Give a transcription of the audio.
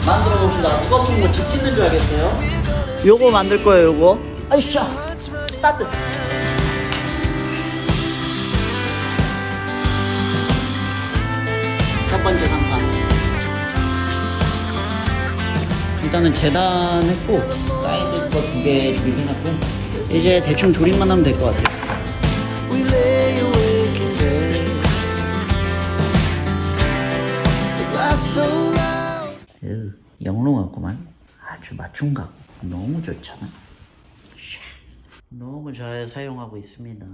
만들어 봅시다. 누가 보면 뭐 집 짓는 줄 알겠어요? 요거 만들 거예요, 요거. 아이샤! 스타트! 첫 번째 상판. 일단은 재단했고, 사이드 거 2개 조립해놨고, 이제 대충 조립만 하면 될 것 같아요. We lay awake in bed. The glass so loud. 영롱 같구만. 아주 맞춤각. 너무 좋잖아. 너무 잘 사용하고 있습니다.